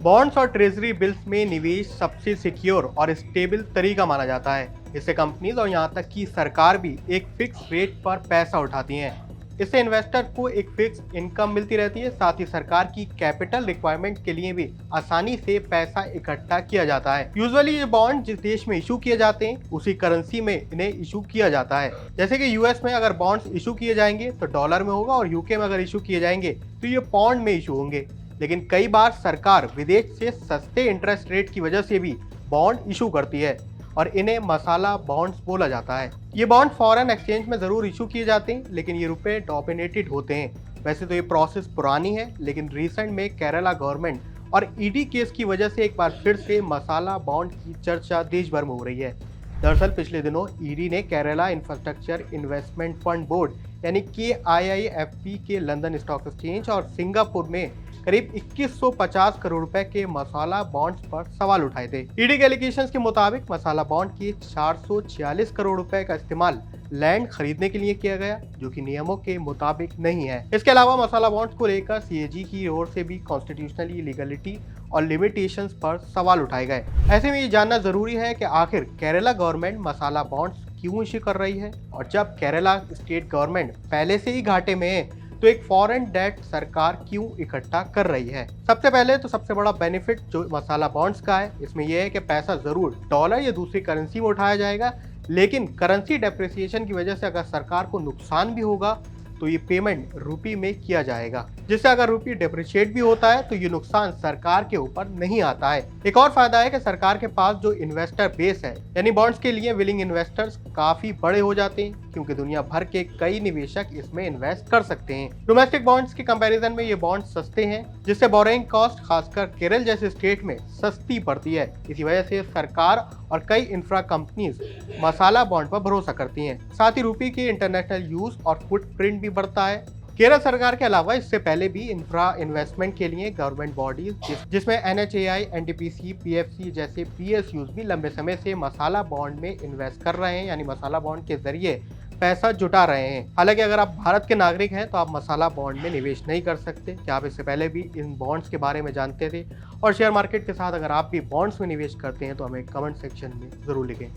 Bonds और treasury bills में निवेश सबसे सिक्योर और स्टेबल तरीका माना जाता है। इससे कंपनीज और यहाँ तक कि सरकार भी एक फिक्स रेट पर पैसा उठाती हैं। इससे इन्वेस्टर को एक फिक्स इनकम मिलती रहती है, साथ ही सरकार की कैपिटल रिक्वायरमेंट के लिए भी आसानी से पैसा इकट्ठा किया जाता है। यूजुअली ये बॉन्ड जिस देश में इशू किए जाते हैं उसी करेंसी में इन्हें इशू किया जाता है। जैसे कि यूएस में अगर बॉन्ड्स इशू किए जाएंगे तो डॉलर में होगा और यूके में अगर इशू किए जाएंगे तो ये पाउंड में इशू होंगे। लेकिन कई बार सरकार विदेश से सस्ते इंटरेस्ट रेट की वजह से भी बॉन्ड इशू करती है और इन्हें मसाला बॉन्ड्स बोला जाता है। ये बॉन्ड फॉरेन एक्सचेंज में जरूर इशू किए जाते हैं, लेकिन ये रुपए डोमिनेटेड होते हैं। वैसे तो ये प्रोसेस पुरानी है, लेकिन रिसेंट में केरला गवर्नमेंट और ईडी केस की वजह से एक बार फिर से मसाला बॉन्ड की चर्चा देश भर में हो रही है। दरअसल पिछले दिनों ईडी ने Kerala infrastructure investment fund board यानी KIIFP के लंदन स्टॉक एक्सचेंज और सिंगापुर में करीब 2150 करोड़ रुपए के मसाला बॉन्ड्स पर सवाल उठाए थे। ईडी के एलिगेशंस के मुताबिक मसाला बॉन्ड के 446 करोड़ रुपए का इस्तेमाल लैंड खरीदने के लिए किया गया, जो कि नियमों के मुताबिक नहीं है। इसके अलावा मसाला बॉन्ड्स को लेकर CAG की ओर से भी कॉन्स्टिट्यूशनली लीगलिटी और लिमिटेशंस पर सवाल उठाए गए। ऐसे में ये जानना जरूरी है कि आखिर केरला गवर्नमेंट मसाला बॉन्ड्स क्यों इश्यू कर रही है, और जब केरला स्टेट गवर्नमेंट पहले से ही घाटे में है तो एक फॉरेन डेट सरकार क्यों इकट्ठा कर रही है। सबसे पहले तो सबसे बड़ा बेनिफिट जो मसाला बॉन्ड्स का है, इसमें यह है कि पैसा जरूर डॉलर या दूसरी करेंसी में उठाया जाएगा, लेकिन करेंसी डेप्रिसिएशन की वजह से अगर सरकार को नुकसान भी होगा तो ये पेमेंट रुपी में किया जाएगा, जिससे अगर रुपी डेप्रिशिएट भी होता है तो ये नुकसान सरकार के ऊपर नहीं आता है। एक और फायदा है कि सरकार के पास जो इन्वेस्टर बेस है, यानी बॉन्ड्स के लिए विलिंग इन्वेस्टर्स काफी बड़े हो जाते हैं, क्योंकि दुनिया भर के कई निवेशक इसमें इन्वेस्ट कर सकते हैं। डोमेस्टिक बॉन्ड्स के कंपैरिजन में ये बॉन्ड्स सस्ते हैं, जिससे बोरिंग कॉस्ट खासकर केरल जैसे स्टेट में सस्ती पड़ती है। इसी वजह से सरकार और कई इंफ्रा कंपनीज मसाला बॉन्ड पर भरोसा करती हैं। साथ ही रुपये के इंटरनेशनल यूज और फुटप्रिंट भी बढ़ता है। केरल सरकार के अलावा इससे पहले भी इंफ्रा इन्वेस्टमेंट के लिए गवर्नमेंट बॉडीज जिसमें NHAI, NTPC, PFC जैसे PSUs भी लंबे समय से मसाला बॉन्ड में इन्वेस्ट कर रहे हैं, यानी मसाला बॉन्ड के जरिए पैसा जुटा रहे हैं। हालांकि अगर आप भारत के नागरिक हैं तो आप मसाला बॉन्ड में निवेश नहीं कर सकते। क्या आप इससे पहले भी इन बॉन्ड्स के बारे में जानते थे? और शेयर मार्केट के साथ अगर आप भी बॉन्ड्स में निवेश करते हैं तो हमें कमेंट सेक्शन में जरूर लिखें।